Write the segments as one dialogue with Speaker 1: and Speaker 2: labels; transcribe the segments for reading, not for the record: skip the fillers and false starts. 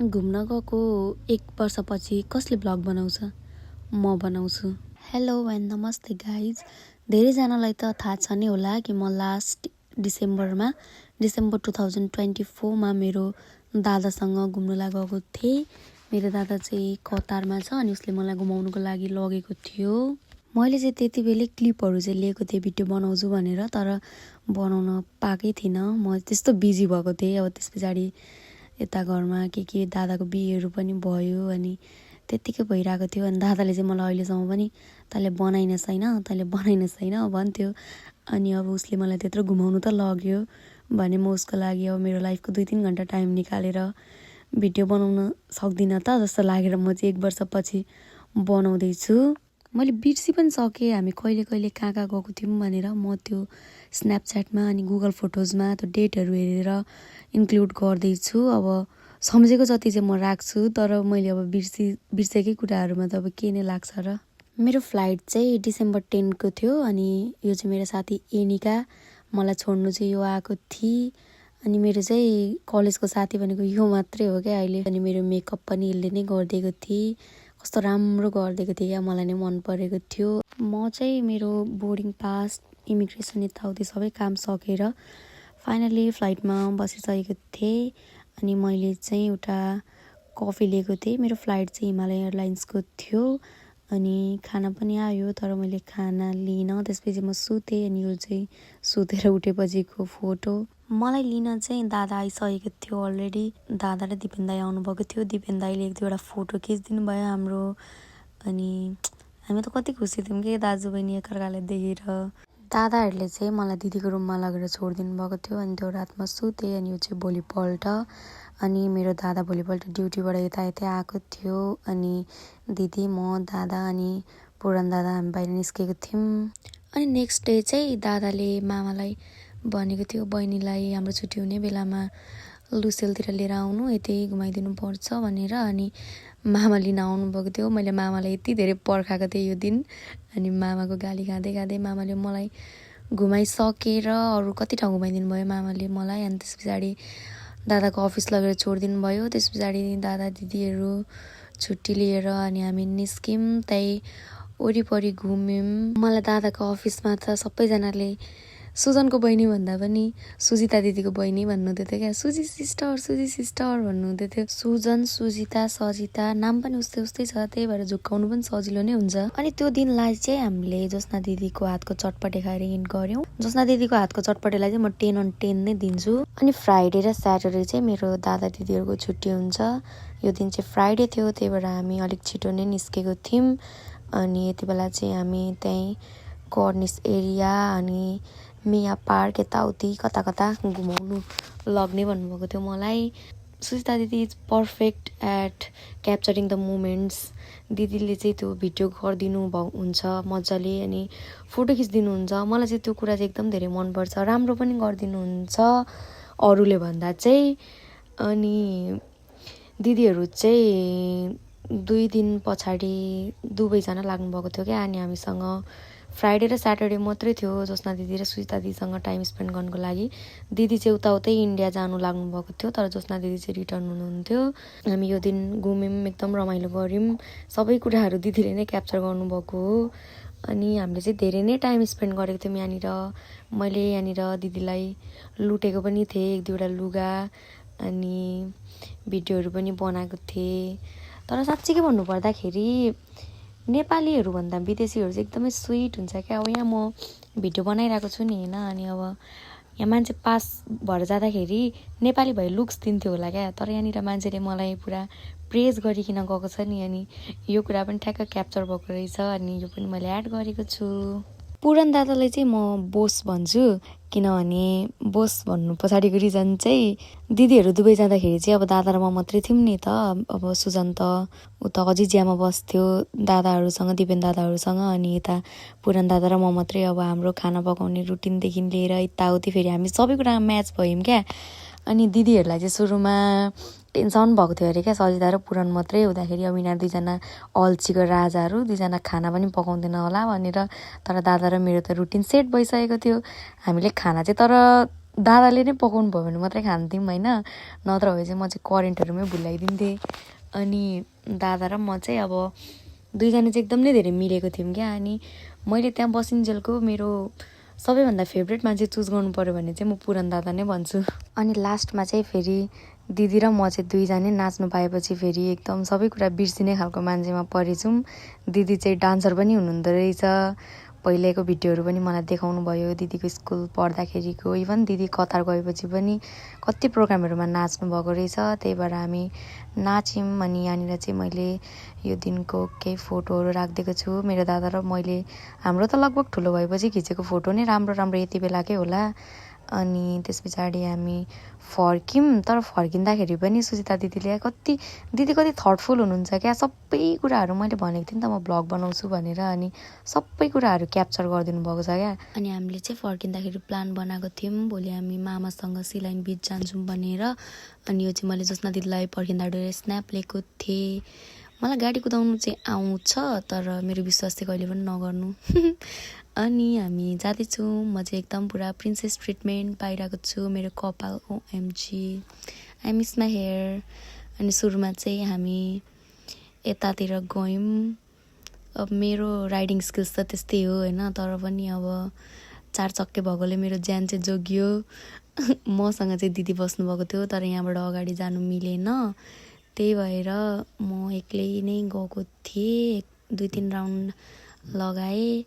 Speaker 1: घुम्न गएको 1 वर्षपछि कसले भ्लग बनाउँछ? म बनाउँछु। हेलो एन्ड नमस्ते गाइज। धेरैजनालाई त थाहा छ नै होला कि म लास्ट डिसेम्बर 2024 मा मेरो दादासँग घुम्नलाई गएको थिएँ। मेरो दादा चाहिँ कतारमा छ अनि उसले मलाई घुमाउनुको लागि लगेको थियो। मैले चाहिँ त्यति बेलै क्लिपहरू चाहिँ लिएको थिएँ भिडियो बनाउँछु भनेर, तर बनाउन पाएकै थिइनँ। म त्यस्तो बिजी भएको थिएँ। अब त्यस पछाडि यता घरमा के दादाको बिहेहरू पनि भयो अनि त्यत्तिकै भइरहेको थियो। अनि दादाले चाहिँ मलाई अहिलेसम्म पनि तैँले बनाइनस् होइन भन्थ्यो। अनि अब उसले मलाई त्यत्रो घुमाउनु त लग्यो भने म उसको लागि अब मेरो लाइफको 2-3 घन्टा टाइम निकालेर भिडियो बनाउन सक्दिनँ त जस्तो लागेर म चाहिँ 1 वर्षपछि बनाउँदैछु। मैले बिर्सी पनि सकेँ हामी कहिले कहाँ गएको थियौँ भनेर। म त्यो स्न्यापच्याटमा अनि गुगल फोटोजमा त्यो डेटहरू हेरेर इन्क्लुड गर्दैछु। अब सम्झेको जति चाहिँ म राख्छु, तर मैले अब बिर्सेकै कुराहरूमा त अब के नै लाग्छ र। मेरो फ्लाइट चाहिँ डिसेम्बर 10 को थियो अनि यो चाहिँ मेरो साथी एनिका मलाई छोड्नु चाहिँ यो आएको थिए। अनि मेरो चाहिँ कलेजको साथी भनेको यो मात्रै हो क्या अहिले। अनि मेरो मेकअप पनि यसले नै गरिदिएको थिए। कस्तो राम्रो गरिदिएको थिएँ क्या, मलाई नै मन परेको थियो। म चाहिँ मेरो बोर्डिङ पास, इमिग्रेसन यताउति सबै काम सकेर फाइनली फ्लाइटमा बसिसकेको थिएँ। अनि मैले चाहिँ एउटा कफी लिएको थिएँ। मेरो फ्लाइट चाहिँ हिमालय एयरलाइन्सको थियो अनि खाना पनि आयो, तर मैले खाना लिइनँ। त्यसपछि म सुतेँ अनि यो चाहिँ सुतेर उठेपछिको फोटो। मलाई लिन चाहिँ दादा आइसकेको थियो अलरेडी। दादा र दिपेन दाई आउनुभएको थियो। दिपेन दाईले 1-2 फोटो खिचिदिनु भयो हाम्रो। अनि हामी त कति खुसी थियौँ कि दाजु बहिनी एकअर्कालाई देखेर। दादाहरूले चाहिँ मलाई दिदीको रुममा लगेर छोडिदिनु भएको थियो अनि त्यो रातमा सुतेँ। अनि यो चाहिँ भोलिपल्ट अनि मेरो दादा भोलिपल्ट ड्युटीबाट यता आएको थियो। अनि दिदी, म, दादा अनि पुरन दादा हामी बाहिर निस्केको थियौँ। अनि नेक्स्ट डे चाहिँ दादाले मामालाई भनेको थियो बहिनीलाई हाम्रो छुट्टी हुने बेलामा लुसेलतिर लिएर आउनु, यतै घुमाइदिनु पर्छ भनेर। अनि मामा लिन आउनुभएको थियो। मैले मामालाई यति धेरै पर्खाएको थिएँ यो दिन। अनि मामाको गाली खाँदै मामाले मलाई घुमाइसकेर अरू कति ठाउँ घुमाइदिनु भयो मामाले मलाई। अनि त्यस पछाडि दादाको अफिस लगेर छोडिदिनु भयो। त्यस पछाडि दादा दिदीहरू छुट्टी लिएर अनि हामी निस्क्यौँ, त्यही वरिपरि घुम्यौँ। मलाई दादाको अफिसमा त सबैजनाले सुजनको बहिनी भन्दा पनि सुजिता दिदीको बहिनी भन्नुहुँदै थियो क्या। सुजी सिस्टर भन्नुहुँदै थियो। सुजन, सुजिता, सजिता नाम पनि उस्तै छ, त्यही भएर झुक्काउनु पनि सजिलो नै हुन्छ। अनि त्यो दिनलाई चाहिँ हामीले ज्योत्स्ना दिदीको हातको चटपटे खाएर इन्ड गऱ्यौँ। ज्योत्स्ना दिदीको हातको चटपटेलाई चाहिँ म 10/10 नै दिन्छु। अनि फ्राइडे र स्याटरडे चाहिँ मेरो दादा दिदीहरूको छुट्टी हुन्छ। यो दिन चाहिँ फ्राइडे थियो, त्यही भएर हामी अलिक छिटो नै निस्केको थियौँ। अनि यति बेला चाहिँ हामी त्यहीँ कर्निस एरिया अनि मिया पार्क यताउति कता घुमाउनु लग्ने भन्नुभएको थियो मलाई। सुजिता दिदी is perfect at capturing the moments. दिदीले चाहिँ त्यो भिडियो गरिदिनु हुन्छ मजाले अनि फोटो खिचिदिनुहुन्छ। मलाई चाहिँ त्यो कुरा चाहिँ एकदम धेरै मनपर्छ। राम्रो पनि गरिदिनुहुन्छ अरूले भन्दा चाहिँ। अनि दिदीहरू चाहिँ 2 दिन पछाडि दुवैजना लाग्नुभएको थियो क्या। अनि हामीसँग फ्राइडे र स्याटरडे मात्रै थियो ज्योत्स्ना दिदी र सुजिता दिदीसँग टाइम स्पेन्ड गर्नको लागि। दिदी चाहिँ उतै इन्डिया जानु लाग्नुभएको थियो, तर ज्योत्स्ना दिदी चाहिँ रिटर्न हुनुहुन्थ्यो। हामी यो दिन घुम्यौँ, एकदम रमाइलो गऱ्यौँ। सबै कुराहरू दिदीले नै क्याप्चर गर्नुभएको हो। अनि हामीले चाहिँ धेरै नै टाइम स्पेन्ड गरेको थियौँ यहाँनिर। मैले यहाँनिर दिदीलाई लुटेको पनि थिएँ 1-2 लुगा अनि भिडियोहरू पनि बनाएको थिएँ। तर साँच्चीकै भन्नुपर्दाखेरि नेपालीहरू भन्दा विदेशीहरू चाहिँ एकदमै स्विट हुन्छ क्या। अब यहाँ म भिडियो बनाइरहेको छु नि होइन, अनि अब यहाँ मान्छे पास भएर जाँदाखेरि नेपाली भए लुक्स दिन्थ्यो होला क्या, तर यहाँनिर मान्छेले मलाई पुरा प्रेज गरिकन गएको छ नि। अनि यो कुरा पनि ठ्याक्क क्याप्चर भएको रहेछ अनि यो पनि मैले एड गरेको छु। पुरन दादालाई चाहिँ म बोस भन्छु, किनभने बोस भन्नु पछाडिको रिजन चाहिँ दिदीहरू दुबई जाँदाखेरि चाहिँ अब दादा र म मात्रै थियौँ नि त। अब सुजन त उता अजिजियामा बस्थ्यो दादाहरूसँग, दिपेन दादाहरूसँग। अनि यता पुरन दादा र म मात्रै अब हाम्रो खाना पकाउने रुटिनदेखि लिएर यताउति फेरि हामी सबै कुरामा म्याच भयौँ क्या। अनि दिदीहरूलाई चाहिँ सुरुमा टेन्सन भएको थियो अरे क्या, सजिता र पुरन मात्रै हुँदाखेरि अब यिनीहरू 2जना अल्छीको राजाहरू, 2जना खाना पनि पकाउँदैन होला भनेर। तर दादा र मेरो त रुटिन सेट भइसकेको थियो। हामीले खाना चाहिँ तर दादाले नै पकाउनु भयो भने मात्रै खान्थ्यौँ होइन, नत्र भए चाहिँ म चाहिँ करेन्टहरूमै भुल्याइदिन्थेँ। अनि दादा र म चाहिँ अब दुईजना चाहिँ एकदम नै धेरै मिलेको थियौँ क्या। अनि मैले त्यहाँ बसिन्जेलको मेरो सबैभन्दा फेभरेट मान्छे चुज गर्नु पऱ्यो भने चाहिँ म पुरन दादा नै भन्छु। अनि लास्टमा चाहिँ फेरि दिदी र म चाहिँ दुईजना नाच्नु पाएपछि फेरि एकदम सबै कुरा बिर्सिने खालको मान्छेमा परेछौँ। दिदी चाहिँ डान्सर पनि हुनुहुँदो रहेछ। पहिलेको भिडियोहरू पनि मलाई देखाउनु भयो दिदीको स्कुल पढ्दाखेरिको। इभन दिदी कतार गएपछि पनि कति प्रोग्रामहरूमा नाच्नु भएको रहेछ। त्यही भएर हामी नाच्यौँ। अनि यहाँनिर चाहिँ मैले यो दिनको केही फोटोहरू राखिदिएको छु। मेरो दादा र मैले हाम्रो त लगभग ठुलो भएपछि खिचेको फोटो नै राम्रो राम्रो यति बेलाकै होला। अनि त्यस पछाडि हामी फर्क्यौँ। तर फर्किँदाखेरि पनि सुजिता दिदीले दिदी कति थटफुल हुनुहुन्छ क्या। सबै कुराहरू मैले भनेको थिएँ नि त म भ्लग बनाउँछु भनेर, अनि सबै कुराहरू क्याप्चर गरिदिनु भएको छ क्या। अनि हामीले चाहिँ फर्किँदाखेरि प्लान बनाएको थियौँ भोलि हामी मामासँग सिलाइन बिच जान्छौँ भनेर। अनि यो चाहिँ मैले जसना दिदीलाई पर्खिँदा डोरे स्न्याप लिएको थिएँ। मलाई गाडी कुदाउनु चाहिँ आउँछ, तर मेरो विश्वास चाहिँ कहिले पनि नगर्नु। अनि हामी जाँदैछौँ। म चाहिँ एकदम पुरा प्रिन्सेस ट्रिटमेन्ट पाइरहेको छु। मेरो कपाल OMG, I miss my hair. अनि सुरुमा चाहिँ हामी यतातिर गयौँ। अब मेरो राइडिङ स्किल्स त त्यस्तै हो होइन, तर पनि अब 4 चक्के भएकोले मेरो ज्यान चाहिँ जोगियो। मसँग चाहिँ दिदी बस्नुभएको थियो, तर यहाँबाट अगाडि जानु मिलेन। त्यही भएर म एक्लै नै गएको थिएँ। 2-3 राउन्ड लगाएँ।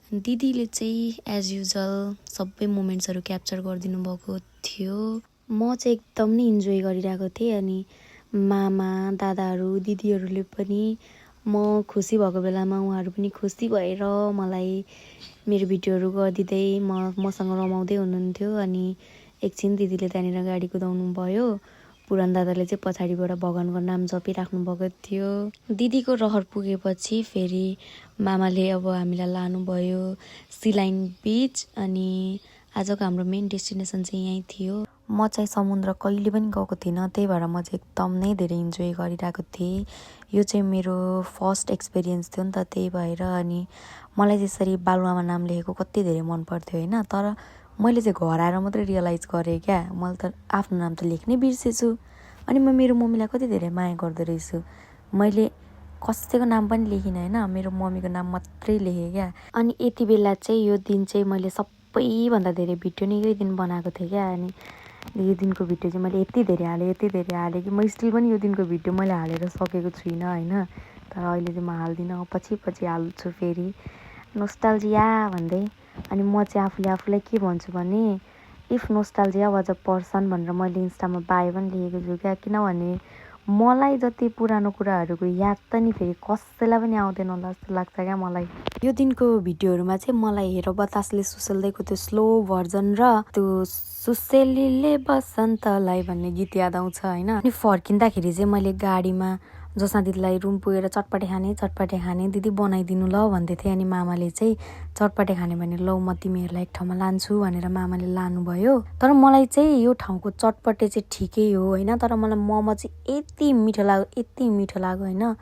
Speaker 1: दिदीले चाहिँ एज युजल सबै मोमेन्ट्सहरू क्याप्चर गरिदिनु भएको थियो। म चाहिँ एकदम नै इन्जोय गरिरहेको थिएँ। अनि मामा दादाहरू दिदीहरूले पनि म खुसी भएको बेलामा उहाँहरू पनि खुसी भएर मलाई मेरो भिडियोहरू गरिदिँदै मसँग रमाउँदै हुनुहुन्थ्यो। अनि एकछिन दिदीले त्यहाँनिर गाडी कुदाउनु भयो। पुरान दादाले चाहिँ पछाडिबाट भगवानको नाम जपिराख्नु भएको थियो। दिदीको रहर पुगेपछि फेरि मामाले अब हामीलाई लानुभयो सिलाइन बिच। अनि आजको हाम्रो मेन डेस्टिनेसन चाहिँ यहीँ थियो। म चाहिँ समुद्र कहिले पनि गएको थिइनँ, त्यही भएर म चाहिँ एकदम नै धेरै इन्जोय गरिरहेको थिएँ। यो चाहिँ मेरो फर्स्ट एक्सपिरियन्स थियो नि त, त्यही भएर। अनि मलाई त्यसरी बालुवामा नाम लेखेको कति धेरै मन पर्थ्यो होइन, तर मैले चाहिँ घर आएर मात्रै रियलाइज गरेँ क्या। मैले त आफ्नो नाम त लेख्नै बिर्सेछु। अनि म मेरो मम्मीलाई कति धेरै माया गर्दो रहेछु। मैले कसैको नाम पनि लेखिनँ होइन, मेरो मम्मीको नाम मात्रै लेखेँ क्या। अनि यति बेला चाहिँ यो दिन चाहिँ मैले सबैभन्दा धेरै भिडियो नै यही दिन बनाएको थिएँ क्या। अनि यो दिनको भिडियो चाहिँ मैले यति धेरै हालेँ कि म स्टिल पनि यो दिनको भिडियो मैले हालेर सकेको छुइनँ होइन। तर अहिले चाहिँ म हाल्दिनँ, पछि हाल्छु फेरि नोस्टाल्जिया भन्दै। अनि म चाहिँ आफूलाई के भन्छु भने if nostalgia was a person भनेर मैले इन्स्टामा बायो पनि लेखेको छु क्या। किनभने मलाई जति पुरानो कुराहरूको याद त नि फेरि कसैलाई पनि आउँदैन होला जस्तो लाग्छ क्या मलाई। यो दिनको भिडियोहरूमा चाहिँ मलाई हेर बतासले सुसेल्दैको त्यो स्लो भर्जन र त्यो सुसेलीले बसन्तलाई भन्ने गीत याद आउँछ होइन। अनि फर्किँदाखेरि चाहिँ मैले गाडीमा जसमा दिदीलाई रुम पुगेर चटपटे खाने दिदी बनाइदिनु ल भन्दै थिएँ। अनि मामाले चाहिँ चटपटे खाने भने ल म तिमीहरूलाई एक ठाउँमा लान्छु भनेर मामाले लानुभयो। तर मलाई चाहिँ यो ठाउँको चटपटे चाहिँ ठिकै हो होइन, तर मलाई मोमो चाहिँ यति मिठो लाग्यो होइन।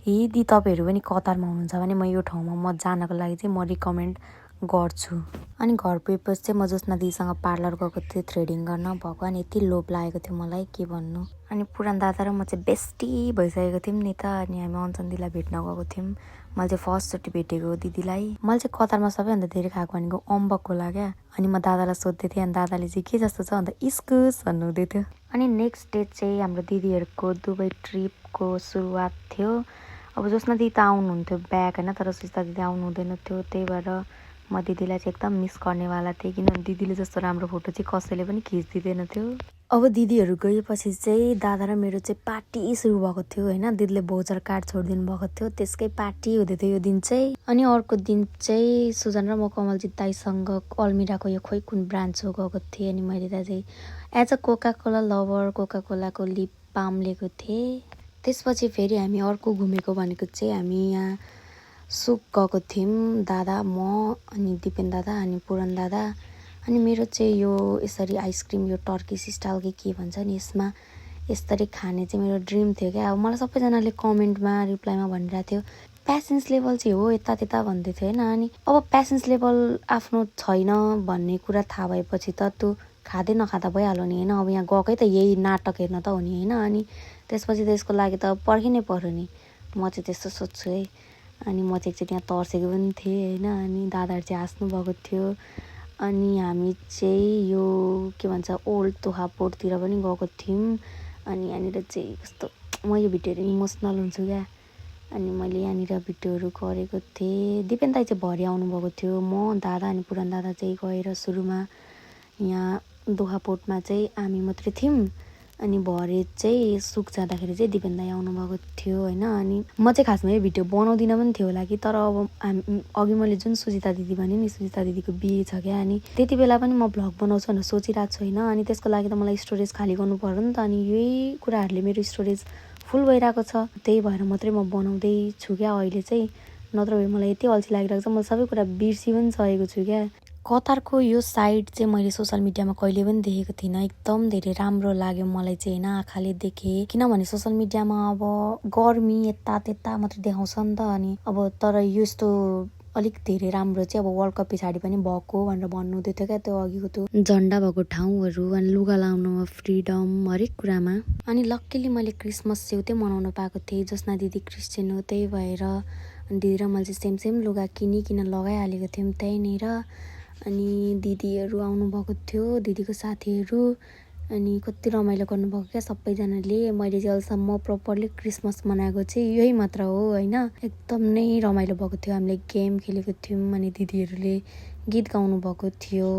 Speaker 1: यदि तपाईँहरू पनि कतारमा हुनुहुन्छ भने म यो ठाउँमा म जानको लागि चाहिँ म रिकमेन्ड गर्छु। अनि घर पुगेपछि चाहिँ म जसना दिदीसँग पार्लर गएको थिएँ थ्रेडिङ गर्न। भगवान् यति लोभ लागेको थियो मलाई के भन्नु। अनि पुरान दादा र म चाहिँ बेस्टी भइसकेको थियौँ नि त। अनि हामी अञ्चन दिदीलाई भेट्न गएको थियौँ। मैले चाहिँ फर्स्टचोटि भेटेको दिदीलाई। मैले चाहिँ कतारमा सबैभन्दा धेरै खाएको भनेको अम्बक होला क्या। अनि म दादालाई सोध्दै थिएँ, अनि दादाले चाहिँ के जस्तो छ अन्त इस्कुस भन्नुहुँदै थियो। अनि नेक्स्ट डे चाहिँ हाम्रो दिदीहरूको दुबई ट्रिपको सुरुवात थियो। अब जसमा दिदी त आउनुहुन्थ्यो ब्याक होइन, तर सुस्ता दिदी आउनु हुँदैन थियो। त्यही भएर म दिदीलाई चाहिँ एकदम मिस गर्नेवाला थिएँ, किनभने दिदीले जस्तो राम्रो फोटो चाहिँ कसैले पनि खिचिदिँदैन थियो। अब दिदीहरू गएपछि चाहिँ दादा र मेरो चाहिँ पार्टी सुरु भएको थियो होइन। दिदीले भोचर कार्ड छोडिदिनु भएको थियो, त्यसकै पार्टी हुँदै थियो यो दिन चाहिँ। अनि अर्को दिन चाहिँ सुजन र म कमलजित दाईसँग अल्मिराको यो खोइ कुन ब्रान्च हो गएको थिएँ। अनि मैले त चाहिँ as a Coca Cola lover Coca कोलाको लिप बाम लिएको थिएँ। त्यसपछि फेरि हामी अर्को घुमेको भनेको चाहिँ हामी यहाँ सुक गएको थियौँ दादा म अनि दिपेन दादा अनि पुरन दादा। अनि मेरो चाहिँ यो यसरी आइसक्रिम यो टर्किस स्टाइल के भन्छ नि यसमा यसरी खाने चाहिँ मेरो ड्रिम थियो क्या। अब मलाई सबैजनाले कमेन्टमा रिप्लाईमा भनिरहेको थियो प्यासेन्स लेभल चाहिँ हो यता त्यता भन्दै थियो होइन। अनि अब प्यासेन्स लेभल आफ्नो छैन भन्ने कुरा थाहा भएपछि त त्यो खाँदै नखाँदा भइहाल्यो नि होइन। अब यहाँ गएकै त यही नाटक हेर्न त हो नि होइन। अनि त्यसपछि त्यसको लागि त पर्खिनै पर्यो नि। म चाहिँ त्यस्तो सोच्छु है। अनि म चाहिँ एकचोटि यहाँ तर्सेको पनि थिएँ होइन। अनि दादाहरू चाहिँ हाँस्नुभएको थियो। अनि हामी चाहिँ यो के भन्छ ओल्ड तोहापोटतिर पनि गएको थियौँ। अनि यहाँनिर चाहिँ कस्तो म यो भिडियोहरू इमोसनल हुन्छु क्या। अनि मैले यहाँनिर भिडियोहरू गरेको थिएँ। दिपेन दाइ चाहिँ भरे आउनुभएको थियो। म दादा अनि पुरान दादा चाहिँ गएर सुरुमा यहाँ दोहापोटमा चाहिँ हामी मात्रै थियौँ। अनि भरे चाहिँ सुक जाँदाखेरि चाहिँ दिपेन दाइ आउनुभएको थियो होइन। अनि म चाहिँ खासमा यो भिडियो बनाउँदिनँ पनि थियो होला कि, तर अब अघि मैले जुन सुजिता दिदी भने नि सुजिता दिदीको बिहे छ क्या। अनि त्यति बेला पनि म भ्लग बनाउँछु भनेर सोचिरहेको छु होइन। अनि त्यसको लागि त मलाई स्टोरेज खाली गर्नु पर्यो नि त। अनि यही कुराहरूले मेरो स्टोरेज फुल भइरहेको छ। त्यही भएर मात्रै म बनाउँदैछु क्या अहिले चाहिँ। नत्र भए मलाई यति अल्छी लागिरहेको छ मैले सबै कुरा बिर्सी पनि सकेको छु क्या। कतारको यो साइड चाहिँ मैले सोसल मिडियामा कहिले पनि देखेको थिइनँ। एकदम धेरै राम्रो लाग्यो मलाई चाहिँ होइन। आँखाले देखेँ किनभने सोसल मिडियामा अब गर्मी यता त्यता मात्रै देखाउँछ नि त। अनि अब तर यस्तो अलिक धेरै राम्रो चाहिँ अब वर्ल्ड कप पछाडि पनि भएको भनेर भन्नुहुँदै थियो क्या। त्यो अघिको त्यो झन्डा भएको ठाउँहरू अनि लुगा लाउनुमा फ्रिडम हरेक कुरामा। अनि लक्कीली मैले क्रिसमस सेउतै मनाउन पाएको थिएँ। जसना दिदी क्रिस्चियन हो त्यही भएर दिदी र मैले चाहिँ सेम लुगा किनिकन लगाइहालेको थियौँ त्यहीँनिर। अनि दिदीहरू आउनुभएको थियो, दिदीको साथीहरू। अनि कति रमाइलो गर्नुभएको क्या सबैजनाले। मैले चाहिँ अहिलेसम्म प्रपरली क्रिसमस मनाएको चाहिँ यही मात्र हो होइन। एकदम नै रमाइलो भएको थियो। हामीले गेम खेलेको थियौँ। अनि दिदीहरूले गीत गाउनु भएको थियो।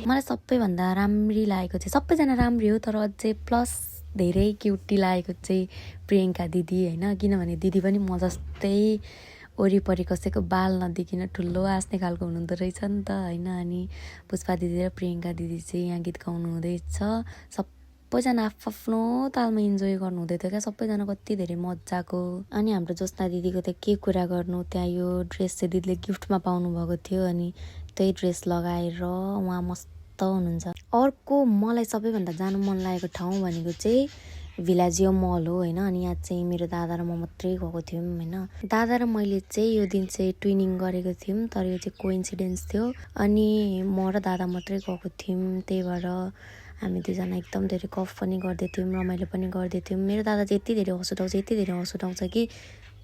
Speaker 1: मलाई सबैभन्दा राम्री लागेको चाहिँ सबैजना राम्री हो तर अझै प्लस धेरै क्युटी लागेको चाहिँ प्रियङ्का दिदी होइन। किनभने दिदी पनि म जस्तै वरिपरि कसैको बाल नदेखिन ठुलो हाँस्ने खालको हुनुहुँदो रहेछ नि त होइन। अनि पुष्पा दिदी र प्रियङ्का दिदी चाहिँ यहाँ गीत गाउनु हुँदैछ। सबैजना आफ्नो तालमा इन्जोय गर्नु हुँदै थियो क्या। सबैजना कति धेरै मजाको। अनि हाम्रो ज्योत्सना दिदीको त के कुरा गर्नु, त्यहाँ यो ड्रेस चाहिँ दिदीले गिफ्टमा पाउनु भएको थियो। अनि त्यही ड्रेस लगाएर उहाँ मस्त हुनुहुन्छ। अर्को मलाई सबैभन्दा जानु मन लागेको ठाउँ भनेको चाहिँ भिलाजियो मल हो होइन। अनि यहाँ चाहिँ मेरो दादा र म मात्रै गएको थियौँ होइन। दादा र मैले चाहिँ यो दिन चाहिँ ट्विनिङ गरेको थियौँ तर यो चाहिँ कोइन्सिडेन्स थियो। अनि म र दादा मात्रै गएको थियौँ त्यही भएर हामी दुईजना एकदम धेरै गफ पनि गर्दै थियौँ रमाइलो पनि गर्दै थियौँ। मेरो दादा चाहिँ यति धेरै हँस उठाउँछ कि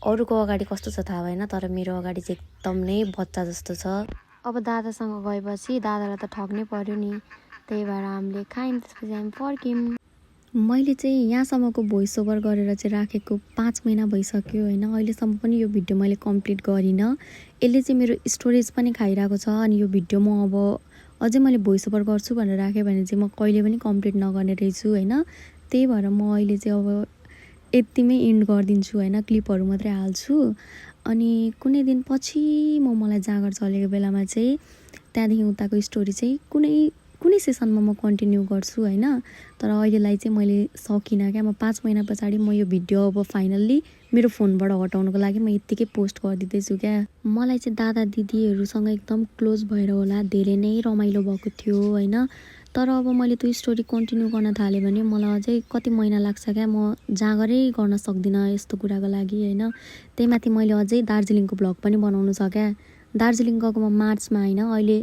Speaker 1: अरूको अगाडि कस्तो छ थाहा भएन तर मेरो अगाडि चाहिँ एकदम नै बच्चा जस्तो छ। अब दादासँग गएपछि दादालाई त ठग्नै पर्यो नि। त्यही भएर हामीले खायौँ त्यसपछि हामी फर्क्यौँ। मैले चाहिँ यहाँसम्मको भोइस ओभर गरेर चाहिँ राखेको 5 महिना भइसक्यो होइन। अहिलेसम्म पनि यो भिडियो मैले कम्प्लिट गरिनँ। यसले चाहिँ मेरो स्टोरेज पनि खाइरहेको छ। अनि यो भिडियो म अब अझै मैले भोइस ओभर गर्छु भनेर राखेँ भने चाहिँ म कहिले पनि कम्प्लिट नगर्ने रहेछु होइन। त्यही भएर म अहिले चाहिँ अब यतिमै इन्ड गरिदिन्छु होइन। क्लिपहरू मात्रै हाल्छु। अनि कुनै दिन पछि मलाई जाँगर चलेको बेलामा चाहिँ त्यहाँदेखि उताको स्टोरी चाहिँ कुनै सेसनमा म कन्टिन्यू गर्छु होइन। तर अहिलेलाई चाहिँ मैले सकिनँ क्या। म 5 महिना पछाडि म यो भिडियो अब फाइनल्ली मेरो फोनबाट हटाउनुको लागि म यत्तिकै पोस्ट गरिदिँदैछु क्या। मलाई चाहिँ दादा दिदीहरूसँग एकदम क्लोज भएर होला धेरै नै रमाइलो भएको थियो होइन। तर अब मैले त्यो स्टोरी कन्टिन्यू गर्न थालेँ भने मलाई अझै कति महिना लाग्छ क्या। म जाँगरै गर्न सक्दिनँ यस्तो कुराको लागि होइन। त्यही माथि मैले अझै दार्जिलिङको भ्लग पनि बनाउनु छ क्या। दार्जिलिङ गएको म मार्चमा होइन अहिले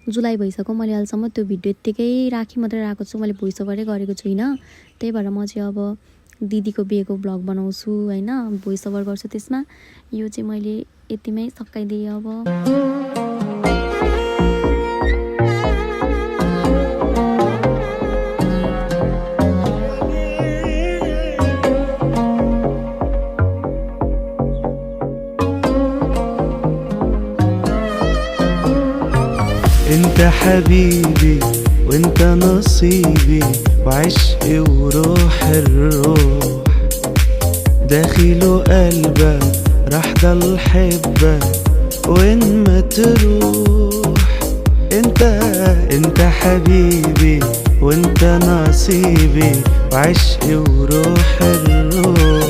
Speaker 1: जुलाई भइसक्यो। मैले अहिलेसम्म त्यो भिडियो यत्तिकै राखी मात्रै राखेको छु। मैले भोइस ओभरै गरेको छुइनँ। त्यही भएर म चाहिँ अब दिदीको बिहेको भ्लग बनाउँछु होइन। भोइस ओभर गर्छु त्यसमा। यो चाहिँ मैले यतिमै सकाइदिएँ अब।
Speaker 2: انت حبيبي وانت نصيبي وعشقي وروح الروح داخل قلبك راح ضل حبك وين ما تروح. انت حبيبي وانت نصيبي وعشقي وروح الروح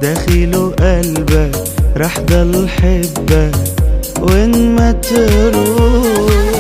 Speaker 2: داخل قلبك راح ضل حبك وين ما تروح.